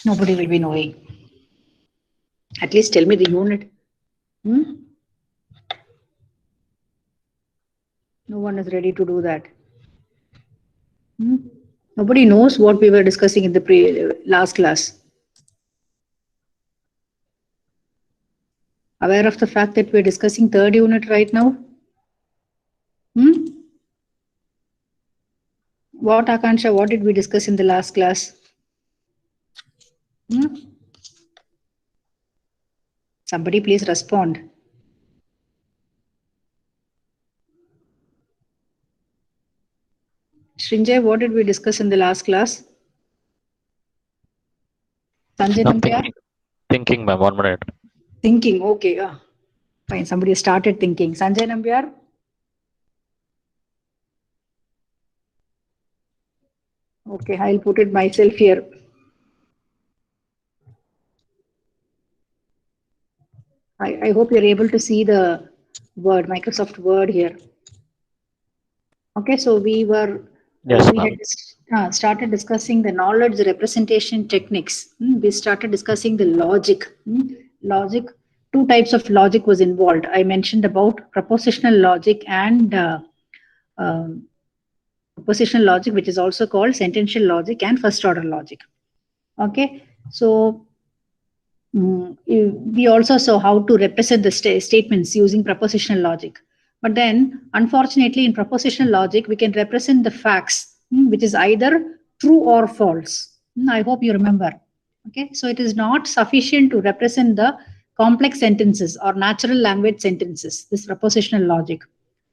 Nobody will be knowing. At least tell me the unit. No one is ready to do that. Nobody knows what we were discussing in the last class. Aware of the fact that we're discussing third unit right now? What, Akansha, what did we discuss in the last class? Somebody please respond. Srinjay, what did we discuss in the last class? Sanjay Nambiar? Thinking, ma'am, 1 minute. Thinking, okay. Fine, somebody started thinking. Sanjay Nambiar? Okay, I'll put it myself here. I hope you're able to see the word, Microsoft Word here. Okay, so we had started discussing the knowledge representation techniques. We started discussing the logic. Logic, two types of logic was involved. I mentioned about propositional logic and propositional logic, which is also called sentential logic and first order logic. Okay, so we also saw how to represent the statements using propositional logic. But then, unfortunately, in propositional logic, we can represent the facts, which is either true or false. I hope you remember. Okay, so it is not sufficient to represent the complex sentences or natural language sentences, this propositional logic.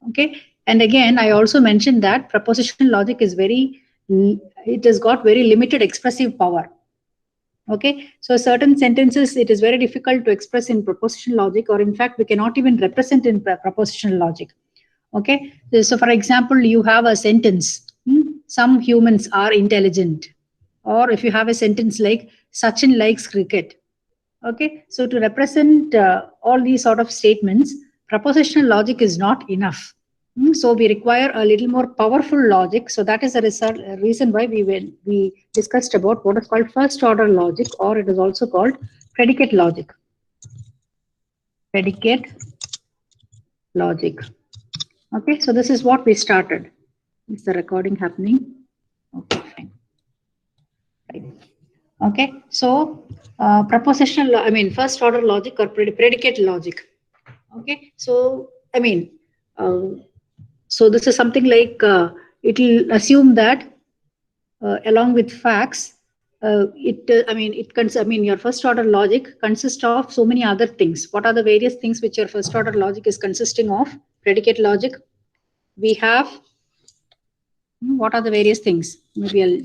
Okay, and again, I also mentioned that propositional logic is it has got very limited expressive power. Okay, so certain sentences, it is very difficult to express in propositional logic, or in fact, we cannot even represent in propositional logic. Okay, so for example, you have a sentence, some humans are intelligent. Or if you have a sentence like, Sachin likes cricket. Okay, so to represent all these sort of statements, propositional logic is not enough. So we require a little more powerful logic. So that is a reason why we discussed about what is called first order logic, or it is also called predicate logic. Predicate logic. Okay, so this is what we started. Is the recording happening? Okay, fine. Right. Okay, so propositional, first order logic or predicate logic. Okay, so so this is something like it will assume that along with facts, your first order logic consists of so many other things. What are the various things which your first order logic is consisting of? Predicate logic. We have, what are the various things? Maybe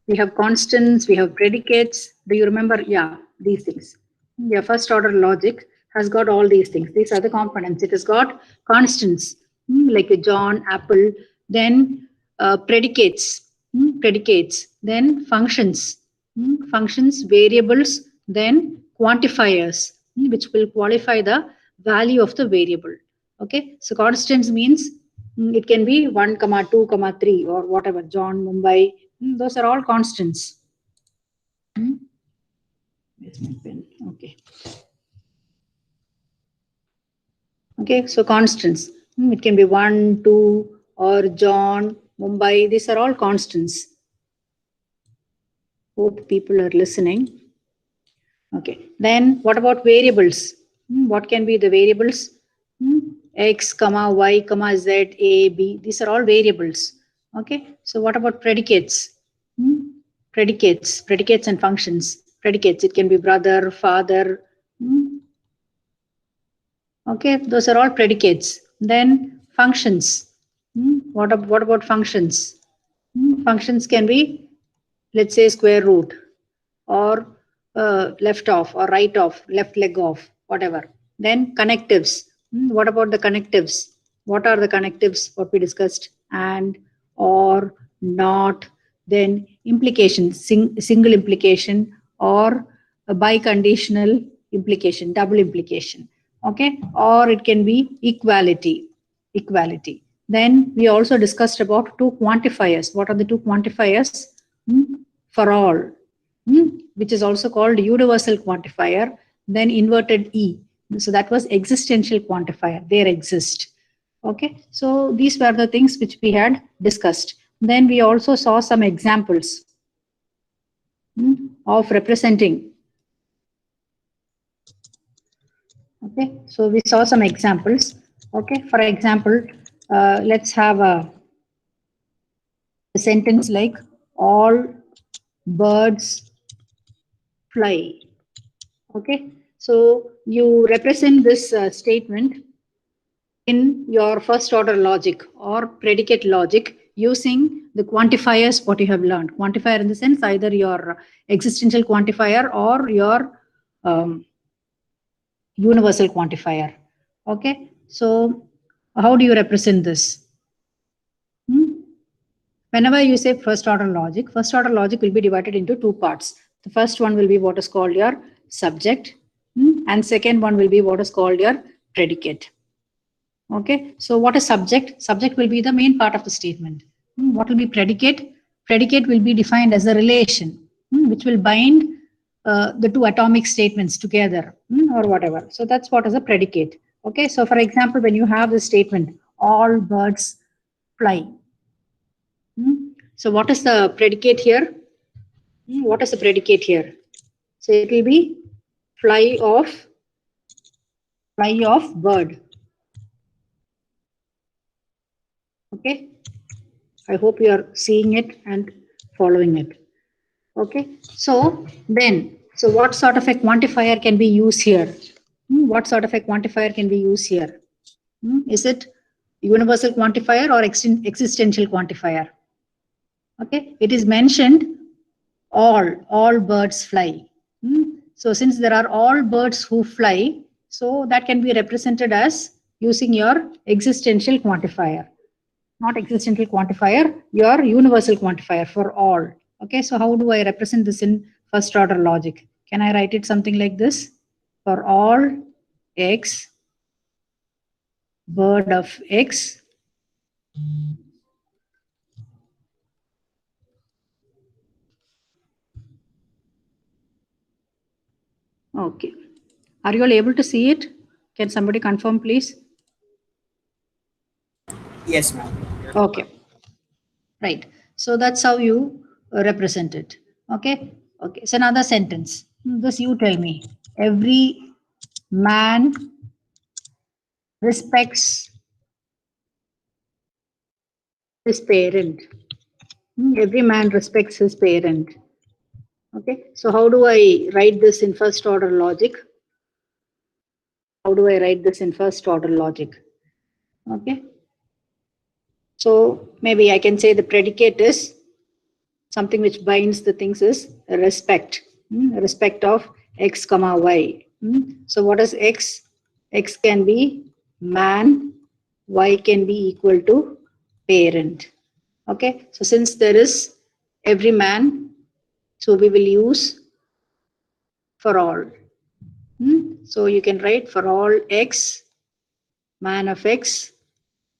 we have constants, we have predicates. Do you remember? Yeah, these things. Your first order logic has got all these things. These are the components. It has got constants like a John, Apple, then predicates, then functions, variables, then quantifiers, which will qualify the value of the variable. Okay, so constants means it can be 1, 2, 3 or whatever, John, Mumbai, those are all constants. Where's my pen? Okay. Okay, so constants. It can be 1, 2, or John, Mumbai. These are all constants. Hope people are listening. Okay, then what about variables? What can be the variables? X, Y, Z, A, B. These are all variables. Okay, so what about predicates? Predicates and functions. Predicates, it can be brother, father. Okay, those are all predicates. Then functions. What about functions? Functions can be, let's say, square root, or left off, or right off, left leg off, whatever. Then connectives. What about the connectives? What are the connectives? What we discussed? And, or, not. Then implication, single implication, or a biconditional implication, double implication. Okay, or it can be equality. Then we also discussed about two quantifiers. What are the two quantifiers? For all. which is also called universal quantifier, then inverted E. So that was existential quantifier. There exist. Okay, so these were the things which we had discussed. Then we also saw some examples of representing. Okay, so we saw some examples. Okay, for example, let's have a sentence like all birds fly. Okay, so you represent this statement in your first order logic or predicate logic using the quantifiers what you have learned. Quantifier in the sense either your existential quantifier or your universal quantifier. Okay, so how do you represent this? Whenever you say first order logic will be divided into two parts. The first one will be what is called your subject, and second one will be what is called your predicate. Okay, so what is subject? Subject will be the main part of the statement. What will be predicate? Predicate will be defined as a relation which will bind the two atomic statements together or whatever. So that's what is a predicate. Okay, so for example, when you have the statement, all birds fly. So what is the predicate here? What is the predicate here? So it will be fly of bird. Okay, I hope you are seeing it and following it. Okay, so then, so what sort of a quantifier can we use here? What sort of a quantifier can we use here? Is it universal quantifier or existential quantifier? Okay, it is mentioned all birds fly. So since there are all birds who fly, so that can be represented as using your existential quantifier. Not existential quantifier, your universal quantifier for all. Okay, so how do I represent this in first order logic? Can I write it something like this? For all x, bird of x, okay. Are you all able to see it? Can somebody confirm, please? Yes, ma'am. Okay. Right. So that's how you represent it. Okay. Okay. So another sentence. This you tell me. Every man respects his parent. Every man respects his parent. Okay. So how do I write this in first order logic? How do I write this in first order logic? Okay. So maybe I can say the predicate is something which binds the things is respect. Respect of x comma y. So what is x? X can be man, y can be equal to parent. Okay, so since there is every man, so we will use for all. So you can write for all x, man of x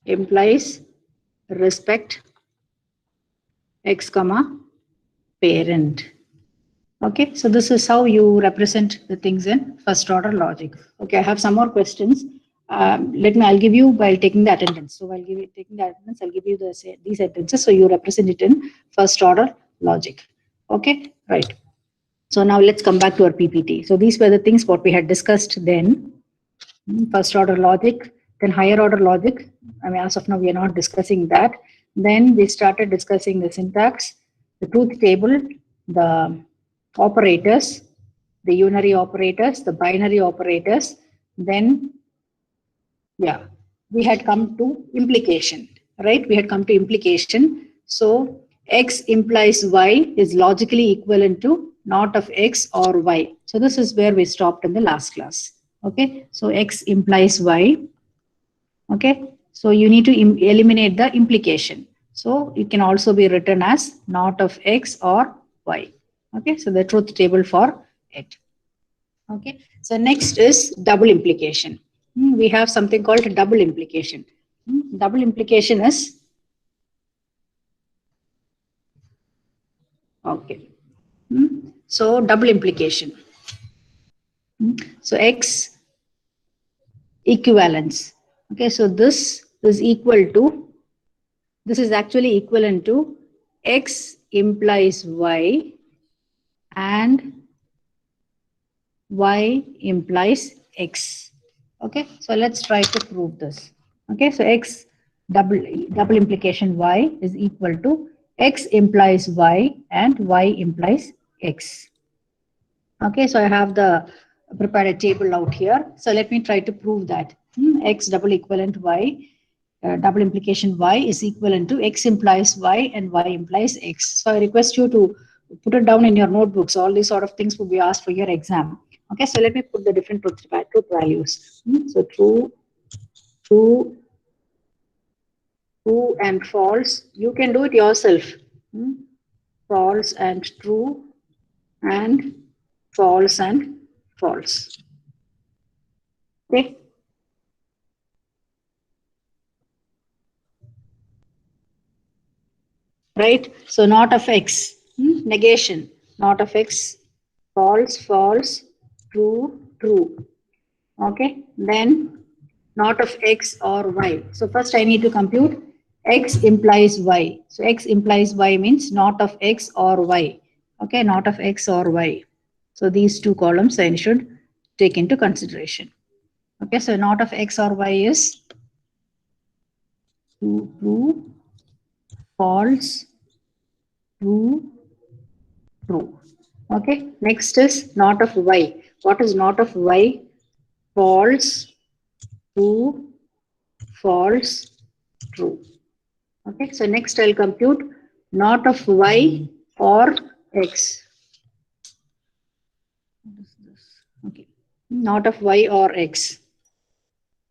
implies respect x comma parent. Okay, so this is how you represent the things in first order logic. Okay, I have some more questions. I'll give you while taking the attendance. So while taking the attendance, I'll give you these sentences. So you represent it in first order logic. Okay, right. So now let's come back to our PPT. So these were the things what we had discussed then. First order logic, then higher order logic. I mean, as of now, we are not discussing that. Then we started discussing the syntax, the truth table, the operators, the unary operators, the binary operators. Then, yeah, we had come to implication, right? We had come to implication. So x implies y is logically equivalent to not of x or y. So this is where we stopped in the last class. Okay, so x implies y. Okay, so you need to eliminate the implication. So it can also be written as not of x or y. Okay, so the truth table for it. Okay, so next is double implication. We have something called double implication. Double implication is, okay, So double implication. So X equivalence. Okay, so this is equal to, this is actually equivalent to X implies Y and Y implies X. Okay, so let's try to prove this. Okay, so X double implication Y is equal to X implies Y and Y implies X. Okay, so I have the prepared a table out here. So let me try to prove that X double equivalent Y, double implication Y is equivalent to X implies Y and Y implies X. So I request you to put it down in your notebooks. All these sort of things will be asked for your exam. Okay, so let me put the different truth values. So true, true, true and false. You can do it yourself. False and true and false and false. Okay. Right? So not of X, negation, not of X, false, false, true, true. Okay, then not of X or Y. So first I need to compute X implies Y. So X implies Y means not of X or Y. Okay, not of X or Y. So these two columns I should take into consideration. Okay, so not of X or Y is true, false, true, true. Okay, next is not of Y. What is not of Y? False, true, false, true. Okay, so next I'll compute not of Y or X. What is this? Okay, not of Y or X.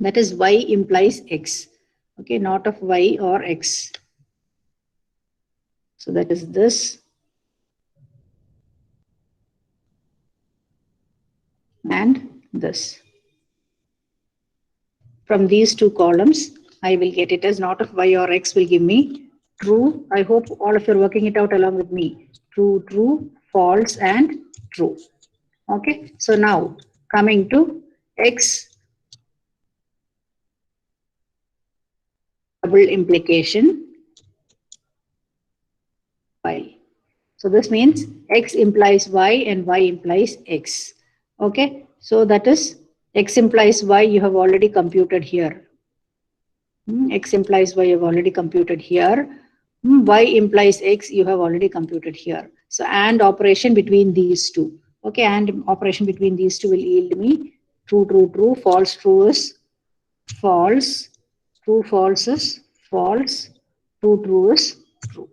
That is Y implies X. Okay, not of Y or X. So that is this. And this. From these two columns, I will get it as not of Y or X will give me true. I hope all of you are working it out along with me. True, true, false, and true. Okay, so now coming to X double implication Y. So this means X implies Y and Y implies X. Okay, so that is X implies Y you have already computed here. X implies Y you have already computed here. Y implies X you have already computed here. So and operation between these two. Okay, and operation between these two will yield me true, true, true, false, true is false, true, false is false, true, true is true.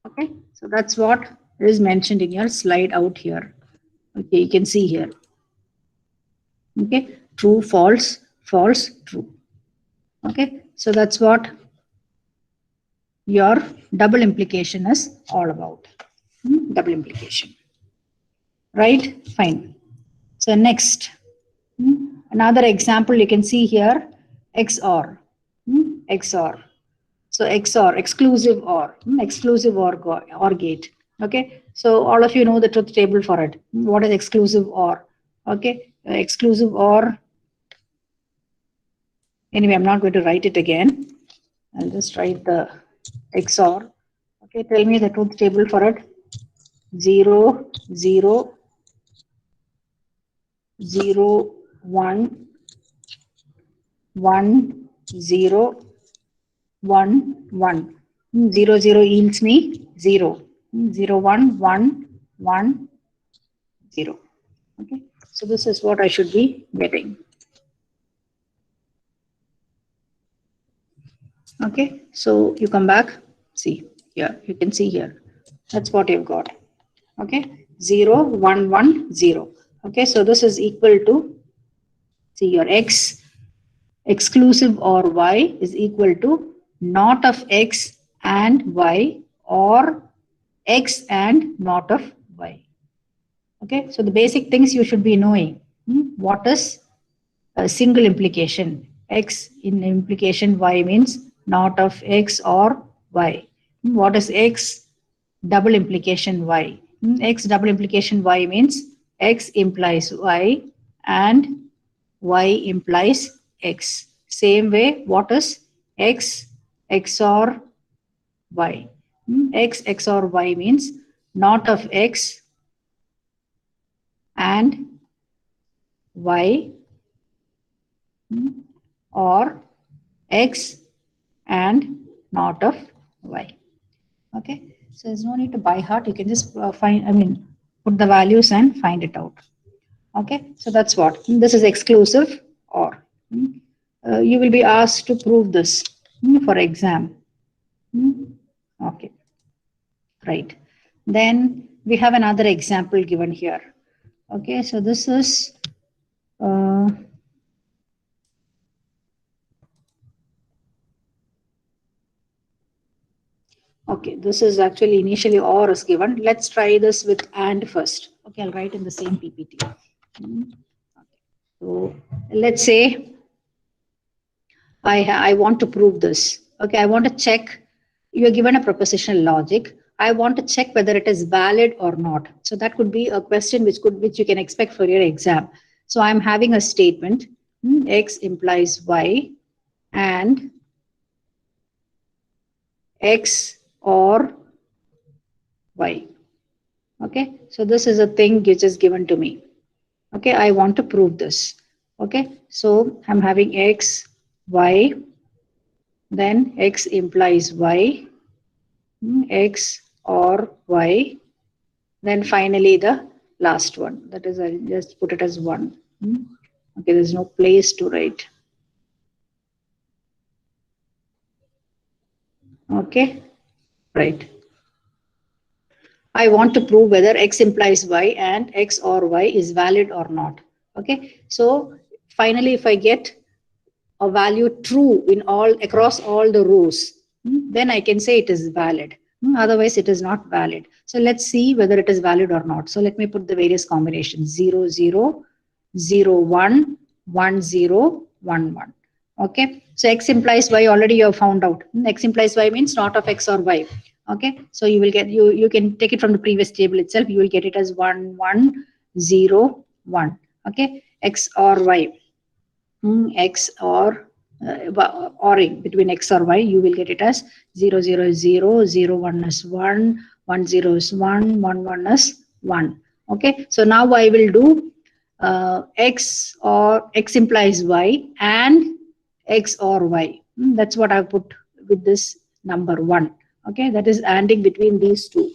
Okay, so that's what is mentioned in your slide out here. Okay, you can see here. Okay, true, false, false, true. Okay, so that's what your double implication is all about. Double implication. Right? Fine. So next, another example you can see here, XOR. XOR. So XOR, exclusive OR, exclusive OR gate. Okay, so all of you know the truth table for it. What is exclusive OR? Okay, exclusive OR. Anyway, I'm not going to write it again. I'll just write the XOR. Okay, tell me the truth table for it. 0, 0, 0, 1, 1, 0, 1, 1. 0, 0 yields me 0. 0, 1, 1, 1, 0. Okay, so this is what I should be getting. Okay, so you come back, see here, you can see here. That's what you've got. Okay, 0, 1, 1, 0. Okay, so this is equal to, see your X exclusive OR Y is equal to not of X and Y or X and not of Y. Okay, so the basic things you should be knowing. What is a single implication? X in implication Y means not of X or Y. What is X? Double implication Y. X double implication Y means X implies Y and Y implies X. Same way, what is X XOR Y? X XOR Y means not of X and Y or X and not of Y. Okay, so there's no need to by heart. You can just put the values and find it out. Okay, so that's what this is exclusive or. You will be asked to prove this for exam. Okay, right. Then we have another example given here. Okay, so this is okay, this is actually initially OR is given. Let's try this with AND first. Okay, I'll write in the same PPT. So let's say I want to prove this. Okay, I want to check. You are given a propositional logic. I want to check whether it is valid or not. So that could be a question which you can expect for your exam. So I'm having a statement. X implies Y and X or Y. Okay, so this is a thing which is given to me. Okay, I want to prove this. Okay, so I'm having X, Y, then X implies Y, X or Y, then finally the last one. That is, I'll just put it as 1. Okay, there's no place to write. Okay, right. I want to prove whether X implies Y and X or Y is valid or not. Okay, so finally, if I get a value true in across all the rows, then I can say it is valid. Otherwise, it is not valid. So let's see whether it is valid or not. So let me put the various combinations 0, 0, 0, 1, 1, 0, 1, 1. Okay, so X implies Y already you have found out. X implies Y means not of X or Y. Okay, so you will get you can take it from the previous table itself. You will get it as 1, 1, 0, 1. Okay, X or Y. X or ORing between X or Y, you will get it as 0, 0 is 0, 0, 1 is 1, 1, 0 is 1, 1, 1 is 1. Okay, so now I will do X or X implies Y and X or Y. That's what I've put with this number 1. Okay, that is ANDing between these two.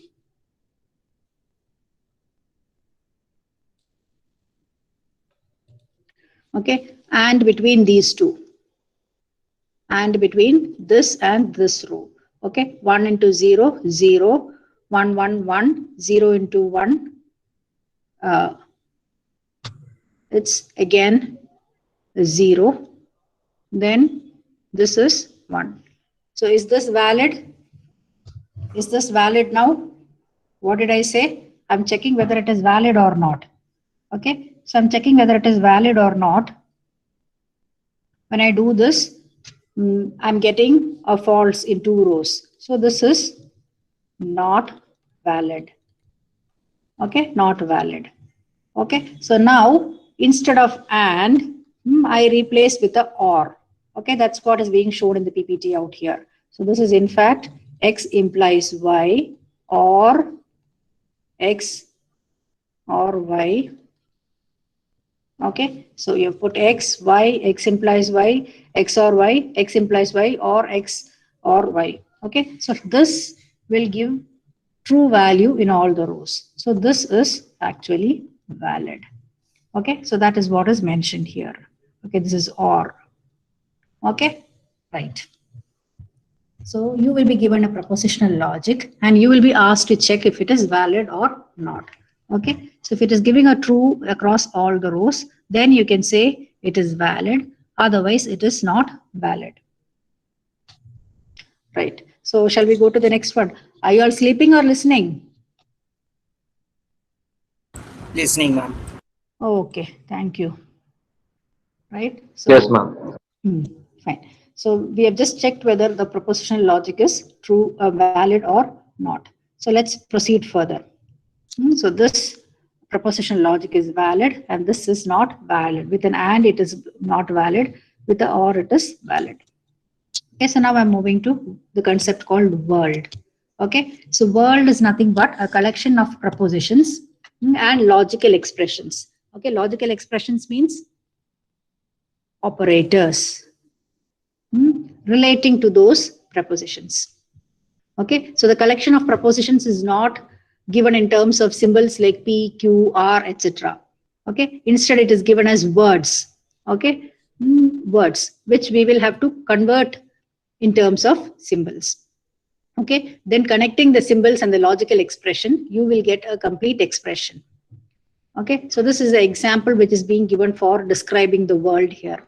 Okay, and between these two. And between this and this row. Okay, 1 into 0, 0, 1, 1, 1, 0 into 1. It's again 0. Then this is 1. So is this valid? Is this valid now? What did I say? I'm checking whether it is valid or not. Okay, so I'm checking whether it is valid or not. When I do this, I'm getting a false in 2 rows. So this is not valid. Okay, not valid. Okay, so now instead of and, I replace with a or. Okay, that's what is being shown in the PPT out here. So this is in fact X implies Y or X or Y. Okay, so you put X, Y, X implies Y, X or Y, X implies Y or X or Y. Okay, so this will give true value in all the rows. So this is actually valid. Okay, so that is what is mentioned here. Okay, this is OR. Okay, right. So you will be given a propositional logic and you will be asked to check if it is valid or not. Okay, so if it is giving a true across all the rows, then you can say it is valid. Otherwise, it is not valid. Right. So shall we go to the next one? Are you all sleeping or listening? Listening, ma'am. Okay, thank you. Right. So, Yes, ma'am. Fine. So we have just checked whether the propositional logic is true, valid or not. So let's proceed further. So this propositional logic is valid and this is not valid. With an and it is not valid, with the or it is valid. Okay, so now I'm moving to the concept called world. Okay, so world is nothing but a collection of propositions and logical expressions. Okay, logical expressions means operators relating to those propositions. Okay, so the collection of propositions is not given in terms of symbols like P, Q, R, etc. Okay, instead it is given as words. Okay, words which we will have to convert in terms of symbols. Okay, then connecting the symbols and the logical expression, you will get a complete expression. Okay, so this is the example which is being given for describing the world here.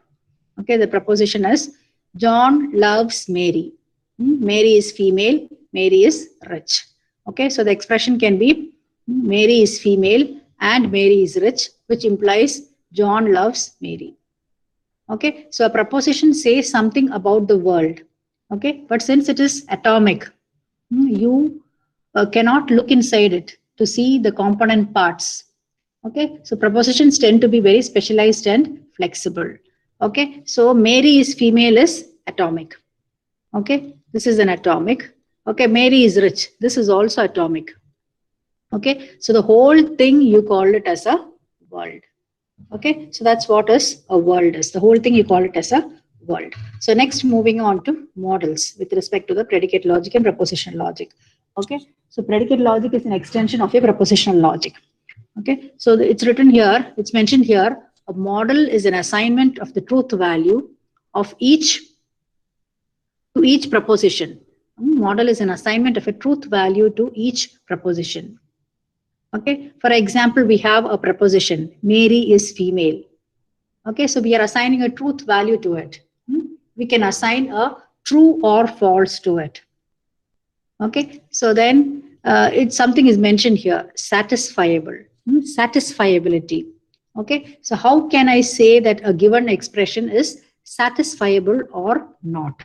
Okay, the proposition is John loves Mary. Mary is female, Mary is rich. Okay, so the expression can be Mary is female and Mary is rich, which implies John loves Mary. Okay, so a proposition says something about the world. Okay, but since it is atomic, you cannot look inside it to see the component parts. Okay, so propositions tend to be very specialized and flexible. Okay, so Mary is female is atomic. Okay, this is an atomic. Okay, Mary is rich. This is also atomic. Okay, so the whole thing you call it as a world. Okay, so that's what is a world is. The whole thing you call it as a world. So next, moving on to models with respect to the predicate logic and propositional logic. Okay, so predicate logic is an extension of a propositional logic. Okay, so it's written here, it's mentioned here, a model is an assignment of the truth value of each proposition. Model is an assignment of a truth value to each proposition. Okay, for example, we have a proposition, Mary is female. Okay, so we are assigning a truth value to it. We can assign a true or false to it. Okay, so then something is mentioned here, satisfiable, satisfiability. Okay, so how can I say that a given expression is satisfiable or not?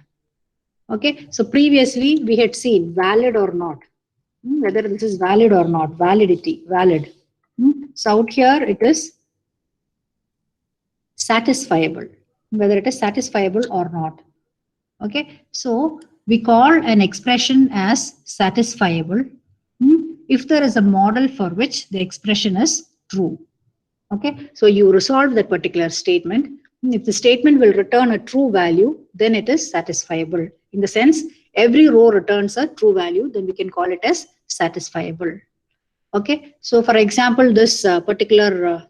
Okay, so previously we had seen valid or not, whether this is valid or not, validity, valid. So out here it is satisfiable, whether it is satisfiable or not. Okay, so we call an expression as satisfiable if there is a model for which the expression is true. Okay, so you resolve that particular statement. If the statement will return a true value, then it is satisfiable. In the sense, every row returns a true value, then we can call it as satisfiable. Okay, so for example, this particular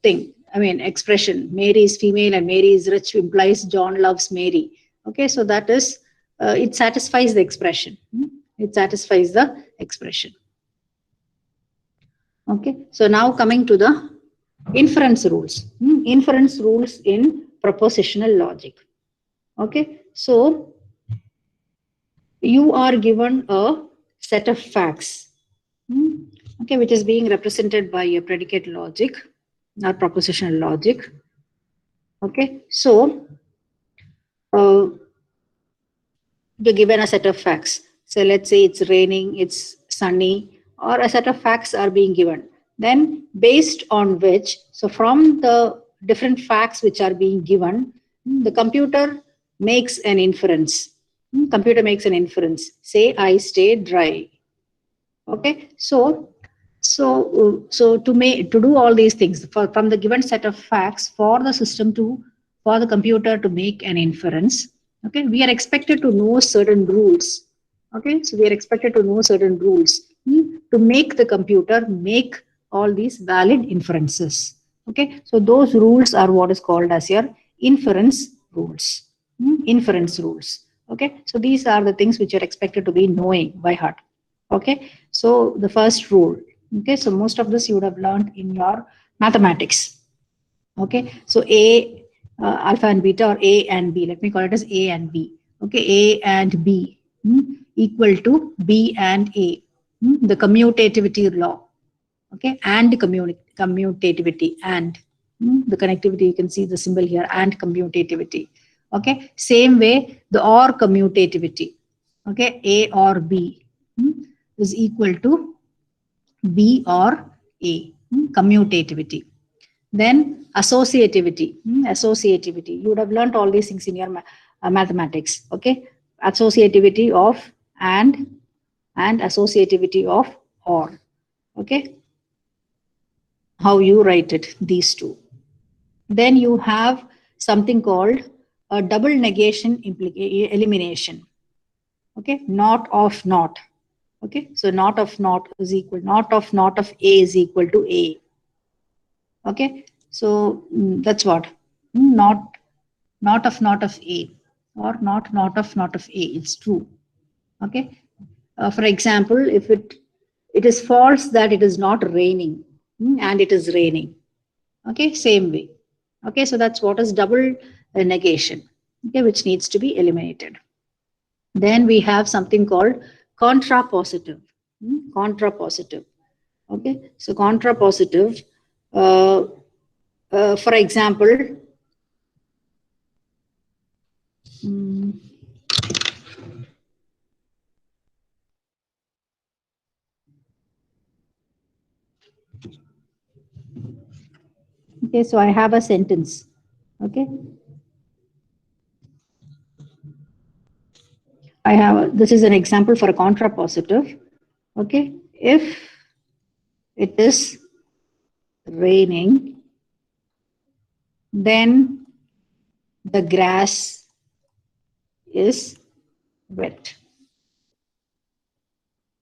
thing, expression, Mary is female and Mary is rich implies John loves Mary. Okay, so that is, it satisfies the expression. It satisfies the expression. Okay, so now coming to the inference rules. Inference rules in propositional logic. Okay, so you are given a set of facts, okay, which is being represented by a predicate logic or propositional logic. Okay, so you're given a set of facts. So let's say it's raining, it's sunny, or a set of facts are being given. Then based on which, so from the different facts which are being given, the computer makes an inference. Computer makes an inference. Say I stay dry. Okay, so to do all these things from the given set of facts for the computer to make an inference. Okay, we are expected to know certain rules. Okay, so we are expected to know certain rules to make the computer make all these valid inferences. Okay, so those rules are what is called as your inference rules. Inference rules. Okay, so these are the things which are expected to be knowing by heart. Okay, so the first rule. Okay, so most of this you would have learned in your mathematics. Okay, so A, alpha and beta, or A and B. Let me call it as A and B. Okay, A and B equal to B and A. The commutativity law. Okay, and commutativity, and the connectivity, you can see the symbol here, and commutativity. Okay, same way the or commutativity. Okay, A or B is equal to B or A. Commutativity. Then associativity. Associativity. You would have learned all these things in your mathematics. Okay. Associativity of and associativity of or. Okay. How you write it, these two. Then you have something called a double negation elimination. Okay. Not of not. Okay. So not of not is equal, not of A is equal to A. Okay. So that's what not of A or not of A. It's true. Okay. For example, if it is false that it is not raining and it is raining. Okay. Same way. Okay. So that's what is double negation. Okay. Which needs to be eliminated. Then we have something called contrapositive. Contrapositive. Okay. So contrapositive. For example, okay, so I have a sentence. Okay. This is an example for a contrapositive. Okay. If it is raining, then the grass is wet.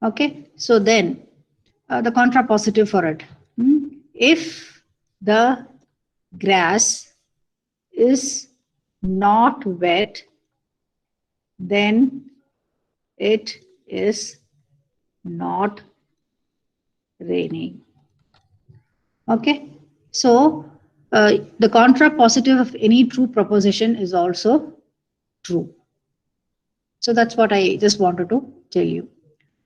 Okay. So then the contrapositive for it. If the grass is not wet, then it is not raining. Okay. So the contrapositive of any true proposition is also true. So that's what I just wanted to tell you.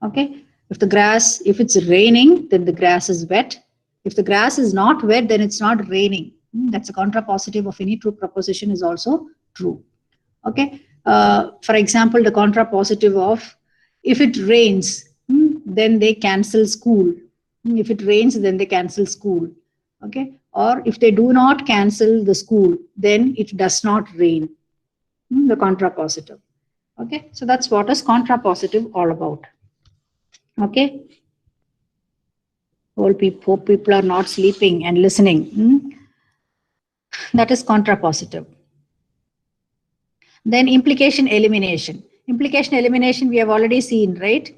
Okay. If it's raining, then the grass is wet. If the grass is not wet, then it's not raining. That's a contrapositive of any true proposition is also true. Okay. For example, the contrapositive of if it rains, then they cancel school. If it rains, then they cancel school. Okay. Or if they do not cancel the school, then it does not rain. The contrapositive. Okay. So that's what is contrapositive all about. Okay. Hope people are not sleeping and listening. That is contrapositive. Then implication elimination. Implication elimination we have already seen, right?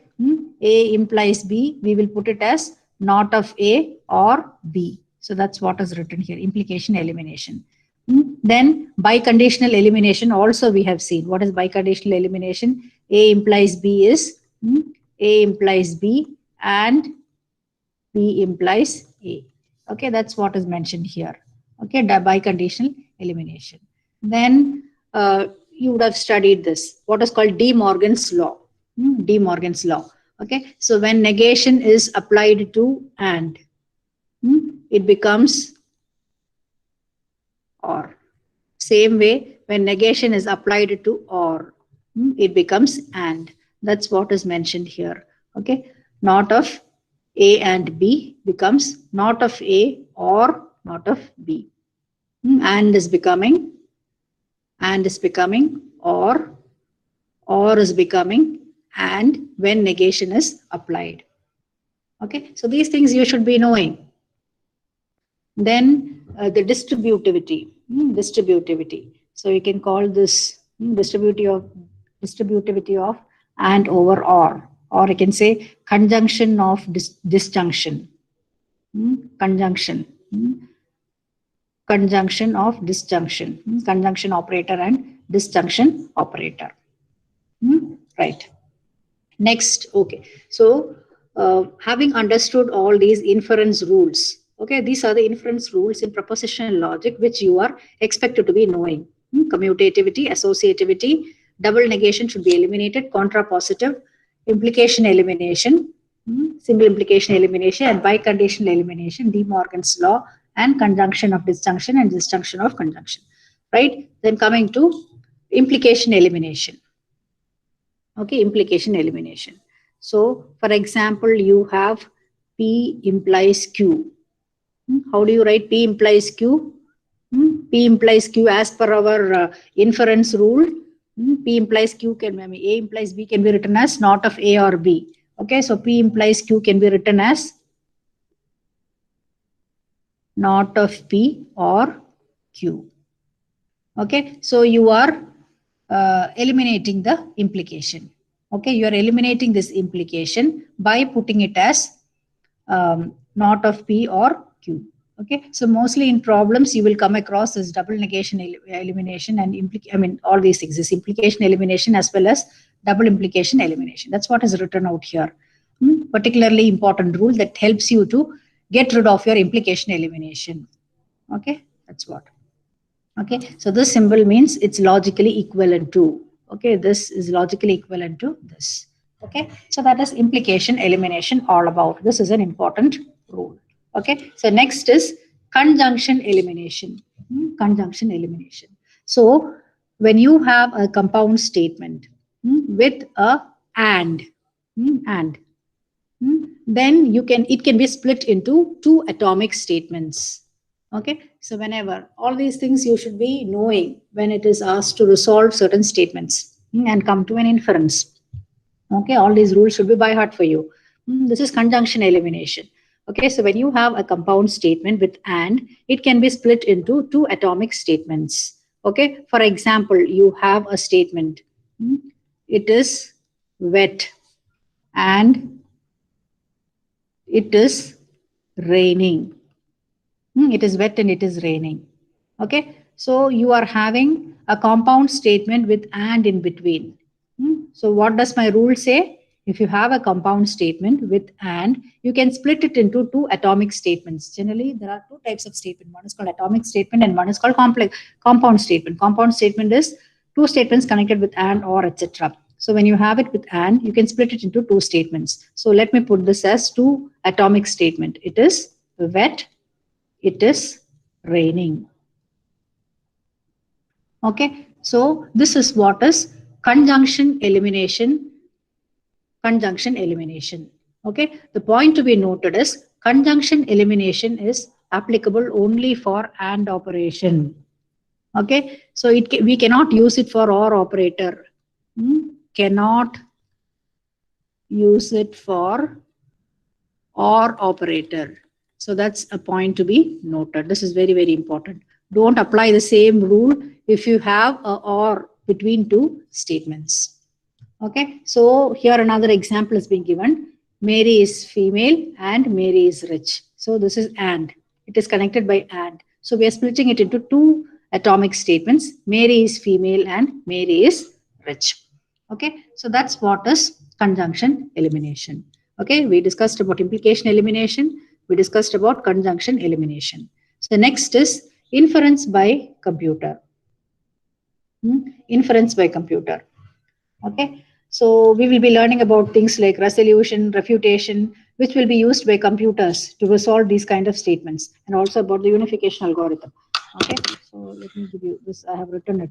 A implies B. We will put it as not of A or B. So that's what is written here, implication elimination. Then biconditional elimination also we have seen. What is biconditional elimination? A implies B is A implies B and B implies A. Okay, that's what is mentioned here. Okay, biconditional elimination. Then you would have studied this. What is called De Morgan's law. De Morgan's law. Okay, so when negation is applied to and, it becomes or. Same way, when negation is applied to or, it becomes and. That's what is mentioned here. Okay, not of A and B becomes not of A or not of B. And is becoming or is becoming and when negation is applied. Okay, so these things you should be knowing. Then the distributivity. Distributivity. So you can call this distributivity of and over or you can say conjunction of disjunction. Conjunction. Conjunction of disjunction. Conjunction operator and disjunction operator. Right. Next. Okay. So having understood all these inference rules, okay, these are the inference rules in propositional logic which you are expected to be knowing. Commutativity, associativity, double negation should be eliminated, contrapositive, implication elimination, single implication elimination, and biconditional elimination, De Morgan's law, and conjunction of disjunction and disjunction of conjunction. Right? Then coming to implication elimination. Okay, implication elimination. So, for example, you have P implies Q. How do you write P implies Q? P implies Q as per our inference rule. P implies Q can, I mean, A implies B can be written as not of A or B. Okay, so P implies Q can be written as not of P or Q. Okay, so you are eliminating the implication. Okay, you are eliminating this implication by putting it as not of P or Q. Okay, so mostly in problems you will come across this double negation elimination and all these things, this implication elimination as well as double implication elimination. That's what is written out here. Particularly important rule that helps you to get rid of your implication elimination. Okay, that's what. Okay, so this symbol means it's logically equivalent to. Okay, this is logically equivalent to this. Okay, so that is implication elimination all about. This is an important rule. Okay, so next is conjunction elimination. Conjunction elimination. So when you have a compound statement with a and, then it can be split into two atomic statements. Okay, so whenever all these things you should be knowing when it is asked to resolve certain statements and come to an inference. Okay, all these rules should be by heart for you. This is conjunction elimination. Okay, so when you have a compound statement with and, it can be split into two atomic statements. Okay, for example, you have a statement. It is wet and it is raining. It is wet and it is raining. Okay, so you are having a compound statement with and in between. So what does my rule say? If you have a compound statement with and, you can split it into two atomic statements. Generally, there are two types of statement. One is called atomic statement and one is called compound statement. Compound statement is two statements connected with and or etc. So when you have it with and, you can split it into two statements. So let me put this as two atomic statement. It is wet. It is raining. Okay, so this is what is conjunction elimination. Conjunction elimination. Okay, the point to be noted is conjunction elimination is applicable only for AND operation. Okay, so we cannot use it for OR operator. Cannot use it for OR operator. So that's a point to be noted. This is very, very important. Don't apply the same rule if you have a OR between two statements. Okay, so here another example is being given. Mary is female and Mary is rich. So this is and. It is connected by and. So we are splitting it into two atomic statements. Mary is female and Mary is rich. Okay, so that's what is conjunction elimination. Okay, we discussed about implication elimination. We discussed about conjunction elimination. So next is inference by computer. Inference by computer. Okay, so we will be learning about things like resolution, refutation, which will be used by computers to resolve these kind of statements, and also about the unification algorithm. Okay, so let me give you this. I have written it.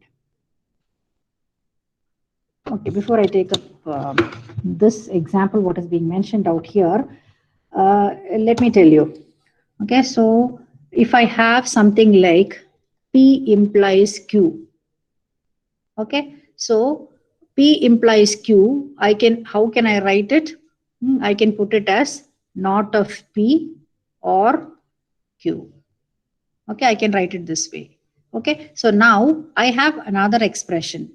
Okay, before I take up this example, what is being mentioned out here, let me tell you. Okay, so if I have something like P implies Q. Okay, so P implies Q. How can I write it? I can put it as not of P or Q. Okay, I can write it this way. Okay, so now I have another expression.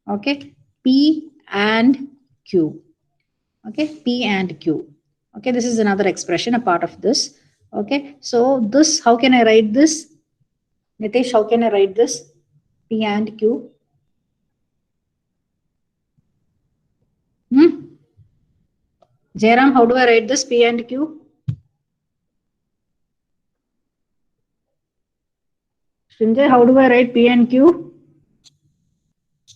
Okay, P and Q. Okay, P and Q. Okay, this is another expression, a part of this. Okay, so this, how can I write this? Nitesh, how can I write this? P and Q. Jairam, how do I write this P and Q? Srinjay, how do I write P and Q?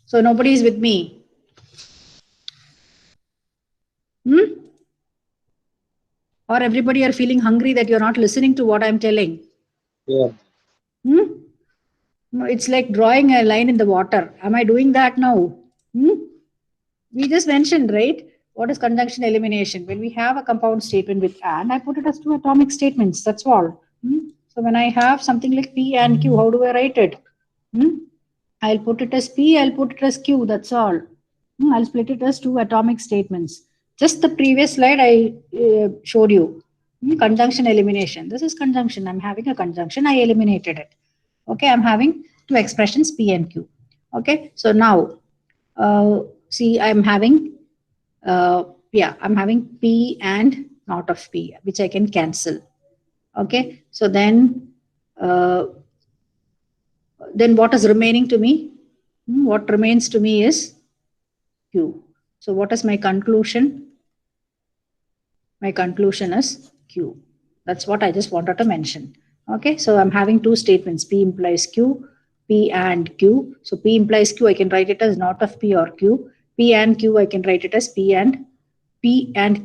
So nobody is with me. Or everybody are feeling hungry that you're not listening to what I'm telling? Yeah. No, it's like drawing a line in the water. Am I doing that now? We just mentioned, right? What is conjunction elimination? When we have a compound statement with and, I put it as two atomic statements. That's all. So when I have something like P and Q, how do I write it? I'll put it as P, I'll put it as Q. That's all. I'll split it as two atomic statements. Just the previous slide I showed you. Conjunction elimination. This is conjunction. I'm having a conjunction. I eliminated it. Okay, I'm having two expressions P and Q. Okay, so now see, I'm having I'm having P and not of P, which I can cancel. Okay, so then what is remaining to me? What remains to me is Q. So what is my conclusion? My conclusion is Q. That's what I just wanted to mention. Okay, so I'm having two statements, P implies Q, P and Q. So P implies Q, I can write it as not of P or Q. P and Q, I can write it as P and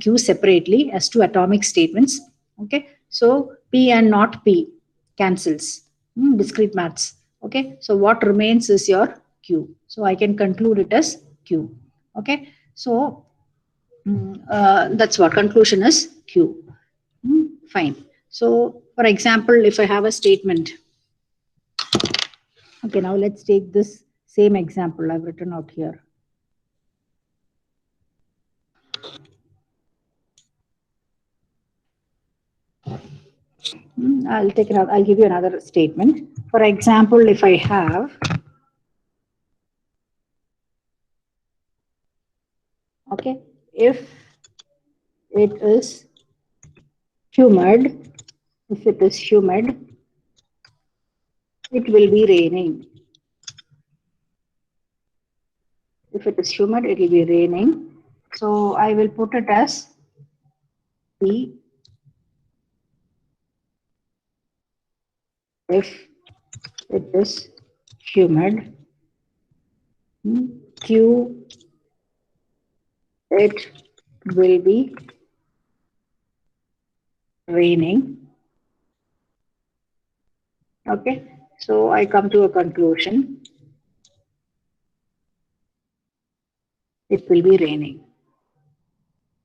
Q separately as two atomic statements. Okay, so P and not P cancels. Discrete maths. Okay, so what remains is your Q. So I can conclude it as Q. Okay, so that's what conclusion is Q. Fine. So for example, if I have a statement, okay, now let's take this same example I've written out here. I'll give you another statement. For example, if I have, okay, if it is humid, it will be raining. If it is humid, it will be raining. So I will put it as P. If it is humid, Q, it will be raining. Okay, so I come to a conclusion. It will be raining.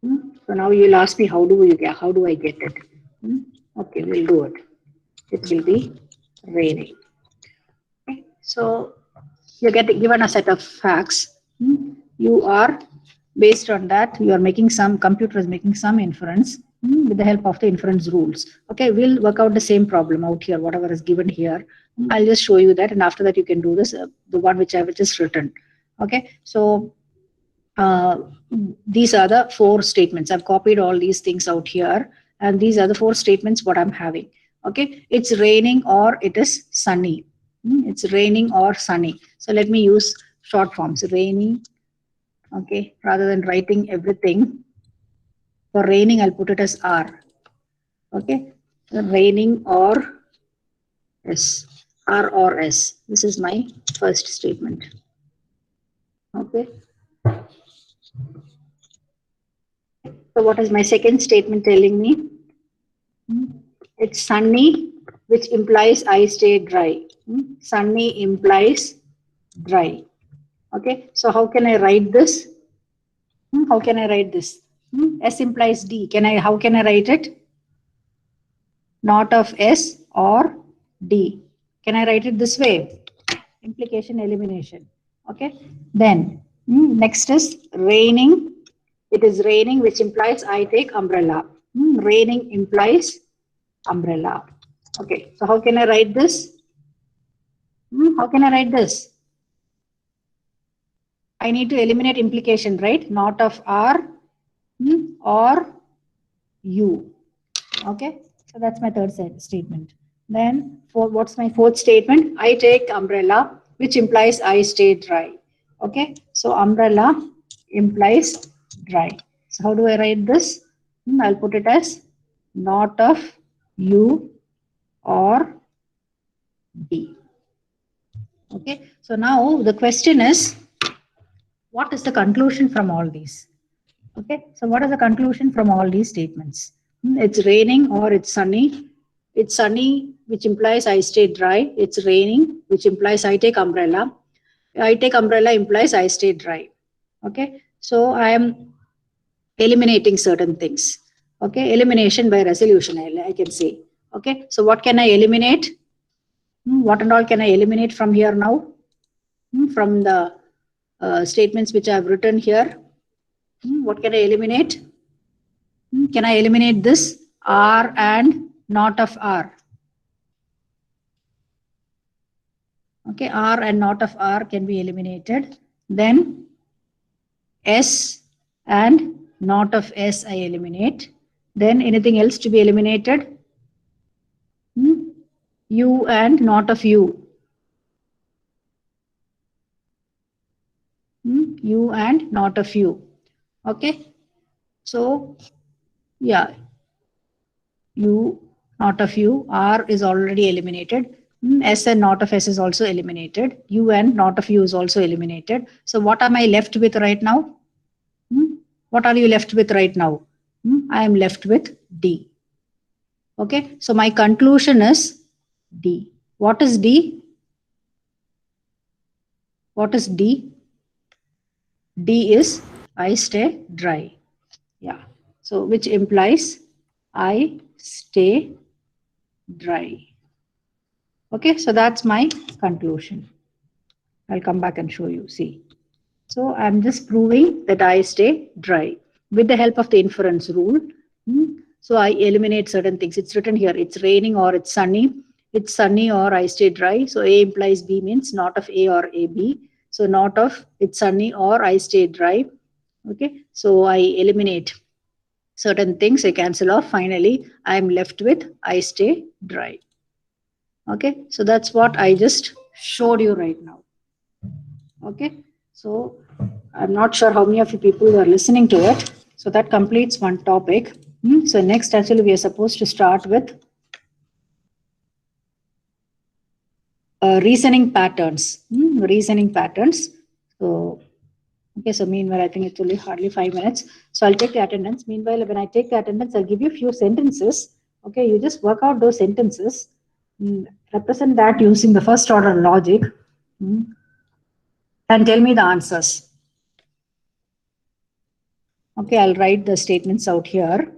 So now you'll ask me, how do I get it? Okay, we'll do it. It will be raining. Okay, so you're given a set of facts. You are, based on that, you are making computer is making some inference with the help of the inference rules. Okay, we'll work out the same problem out here, whatever is given here. I'll just show you that, and after that you can do this, the one which I've just written. Okay, so these are the four statements. I've copied all these things out here, and these are the four statements what I'm having. Okay, it's raining or it is sunny. It's raining or sunny. So let me use short forms, raining. Okay, rather than writing everything, for raining I'll put it as R. Okay, so raining or S, R or S. This is my first statement. Okay. So what is my second statement telling me? It's sunny, which implies I stay dry. Sunny implies dry. Okay, so how can I write this? How can I write this? S implies D. How can I write it? Not of S or D. Can I write it this way? Implication elimination. Okay, then next is raining. It is raining, which implies I take umbrella. Raining implies umbrella. Okay, so how can I write this? How can I write this? I need to eliminate implication, right? Not of R or U. Okay, so that's my third statement. Then what's my fourth statement? I take umbrella, which implies I stay dry. Okay, so umbrella implies dry. So how do I write this? I'll put it as not of U or D. Okay, so now the question is, what is the conclusion from all these? Okay, so what is the conclusion from all these statements? It's raining or it's sunny. It's sunny, which implies I stay dry. It's raining, which implies I take umbrella. I take umbrella implies I stay dry. Okay, so I am eliminating certain things. Okay, elimination by resolution, I can say. Okay, so what can I eliminate? What and all can I eliminate from here now? From the statements which I have written here. What can I eliminate? Can I eliminate this R and not of R? Okay, R and not of R can be eliminated. Then S and not of S I eliminate. Then anything else to be eliminated? U and not of U. U and not of U. Okay. So, yeah. U, not of U. R is already eliminated. S and not of S is also eliminated. U and not of U is also eliminated. So, what am I left with right now? What are you left with right now? I am left with D. Okay. So, my conclusion is D. What is D? What is D? D is I stay dry. Yeah. So, which implies I stay dry. Okay. So, that's my conclusion. I'll come back and show you. See. So, I'm just proving that I stay dry with the help of the inference rule. So, I eliminate certain things. It's written here. It's raining or it's sunny. It's sunny or I stay dry. So, A implies B means not of A or AB. So, not of it's sunny or I stay dry. Okay. So, I eliminate certain things. I cancel off. Finally, I'm left with I stay dry. Okay. So, that's what I just showed you right now. Okay. So, I'm not sure how many of you people are listening to it. So, that completes one topic. So, next, actually, we are supposed to start with reasoning patterns. Reasoning patterns. So, okay, so meanwhile, I think it's only hardly 5 minutes. So, I'll take the attendance. Meanwhile, when I take the attendance, I'll give you a few sentences. Okay, you just work out those sentences, represent that using the first order logic, and tell me the answers. Okay, I'll write the statements out here.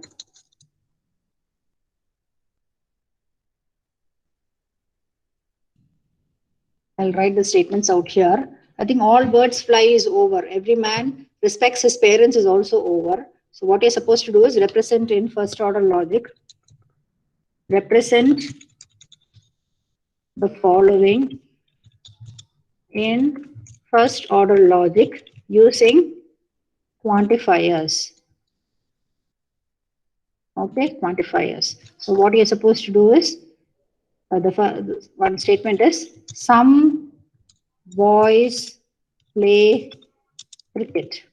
I'll write the statements out here. I think all birds fly is over. Every man respects his parents is also over. So what you're supposed to do is represent in first order logic. Represent the following in first order logic using quantifiers. Okay, quantifiers. So what you're supposed to do is the one statement is some boys play cricket.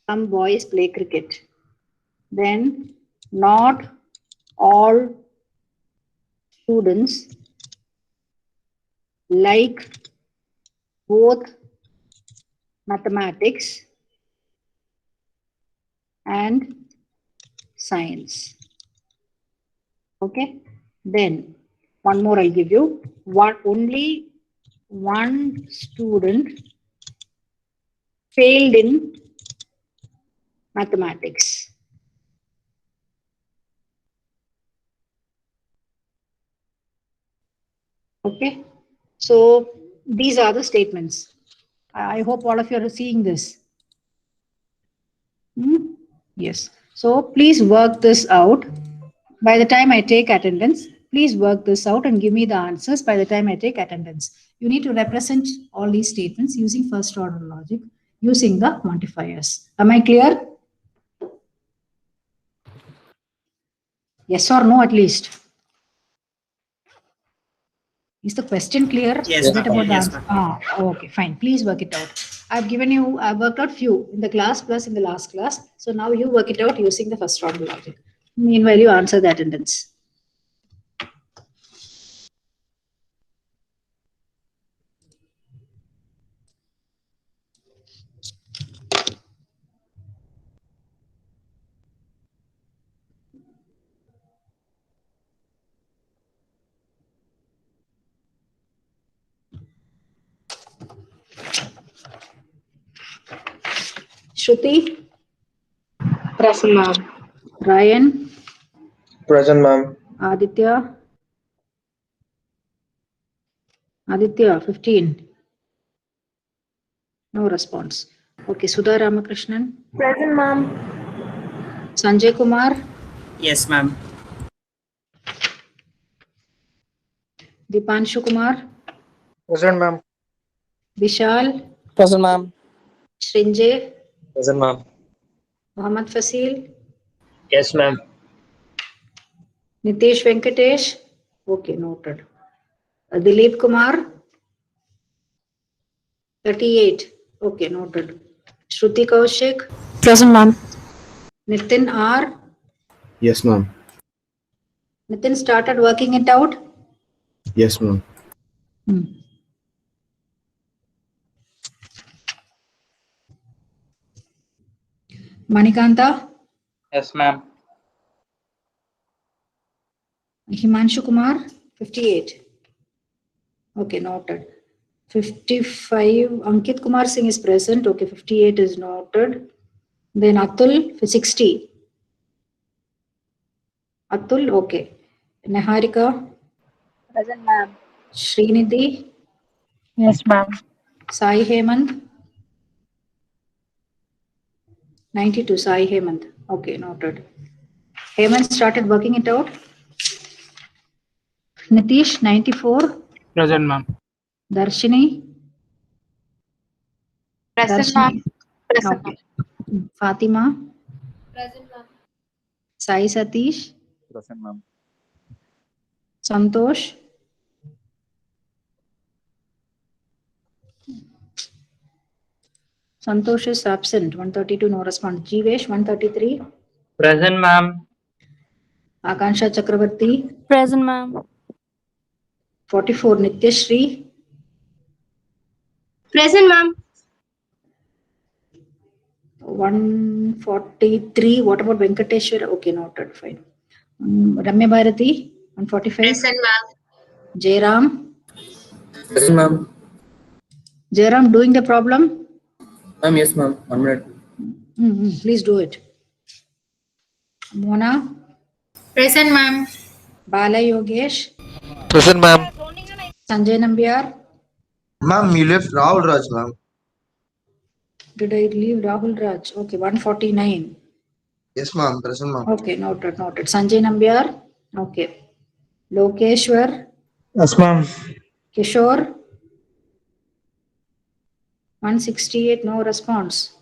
Some boys play cricket. Then not all students like both mathematics and science. Okay. Then one more I'll give you. Only one student failed in mathematics. Okay. So these are the statements. I hope all of you are seeing this. Yes. So please work this out. By the time I take attendance, please work this out and give me the answers by the time I take attendance. You need to represent all these statements using first order logic, using the quantifiers. Am I clear? Yes or no, at least. Is the question clear? Yes, Is that ma'am. about the Yes, answer? ma'am. Okay, fine. Please work it out. I've worked out few in the class plus in the last class. So now you work it out using the first order logic. Meanwhile, you answer the attendance. Shruti, Present, ma'am. Ryan, Present, ma'am. Aditya. Aditya, 15. No response. Okay, Sudha Ramakrishnan. Present, ma'am. Sanjay Kumar. Yes, ma'am. Dipanshu Kumar. Present, ma'am. Vishal. Present, ma'am. Srinjay. Present, ma'am. Mohammad Fasil. Yes, ma'am. Nitesh Venkatesh. Okay, noted. Dilip Kumar. 38. Okay, noted. Shruti Kaushik. Present, ma'am. Nitin R. Yes, ma'am. Nitin started working it out. Yes, ma'am. Manikanta. Yes, ma'am. Himanshu Kumar. 58. Okay, noted. 55. Ankit Kumar Singh is present. Okay, 58 is noted. Then Atul for 60. Atul, okay. Niharika. Present, ma'am. Srinidhi. Yes, ma'am. Sai Hemant. 92. Sai Hemant. Okay, noted. Hemant started working it out. Nitish, 94. Present, ma'am. Darshini. Present, ma'am. Present, Okay. Fatima. Present, ma'am. Sai Satish. Present, ma'am. Santosh. Santosh is absent. 132, no response. Jeevesh, 133. Present, ma'am. Akansha Chakravarti. Present, ma'am. 44, Nityashri. Present, ma'am. 143. What about Venkateshwar? Okay, noted. Fine. Ramya Bharati. 145. Present, ma'am. Jairam. Present, ma'am. Jairam, doing the problem? Ma'am, yes, ma'am. 1 minute. Please do it. Mona. Present, ma'am. Bala Yogesh. Present, ma'am. Sanjay Nambiar. Ma'am, you left Rahul Raj, ma'am. Did I leave Rahul Raj? Okay, 149. Yes, ma'am. Present, ma'am. Okay, noted, noted. Sanjay Nambiar. Okay. Lokeshwar. Yes, ma'am. Kishore. 168, no response.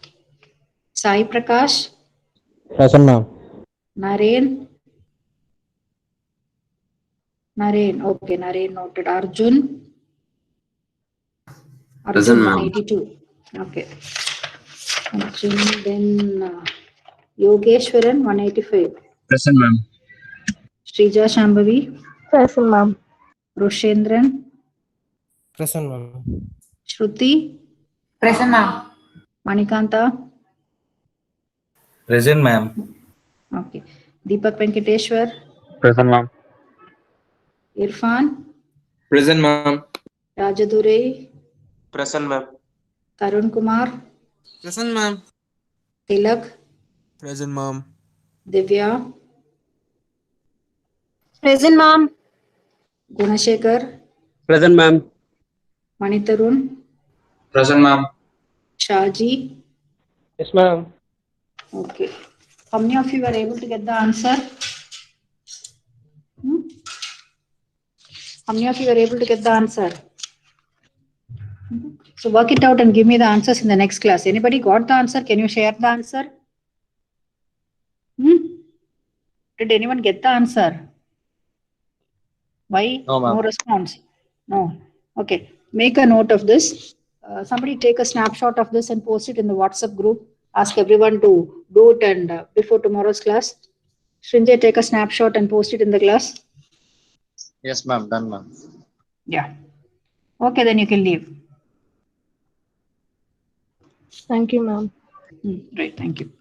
Sai Prakash. Present, ma'am. Naren. Naren, okay, Naren noted. Arjun. Arjun, 182. Okay. Arjun, then Yogeshwaran, 185. Present, ma'am. Srija Shambhavi. Present, ma'am. Roshendran. Present, ma'am. Shruti. Present, ma'am. Manikanta. Present, ma'am. Okay. Deepak Venkateshwar. Present, ma'am. Irfan. Present, ma'am. Rajadurei. Present, ma'am. Tarun Kumar. Present, ma'am. Tilak. Present, ma'am. Divya. Present, ma'am. Gunashekar. Present, ma'am. Manitarun. Present, ma'am. Shaji. Yes, ma'am. Okay. How many of you were able to get the answer? How many of you were able to get the answer? So work it out and give me the answers in the next class. Anybody got the answer? Can you share the answer? Did anyone get the answer? Why? No, ma'am. No response. No. Okay. Make a note of this. Somebody take a snapshot of this and post it in the WhatsApp group. Ask everyone to do it and before tomorrow's class. Srinjay, take a snapshot and post it in the class. Yes, ma'am. Done, ma'am. Yeah. Okay, then you can leave. Thank you, ma'am. Great. Thank you.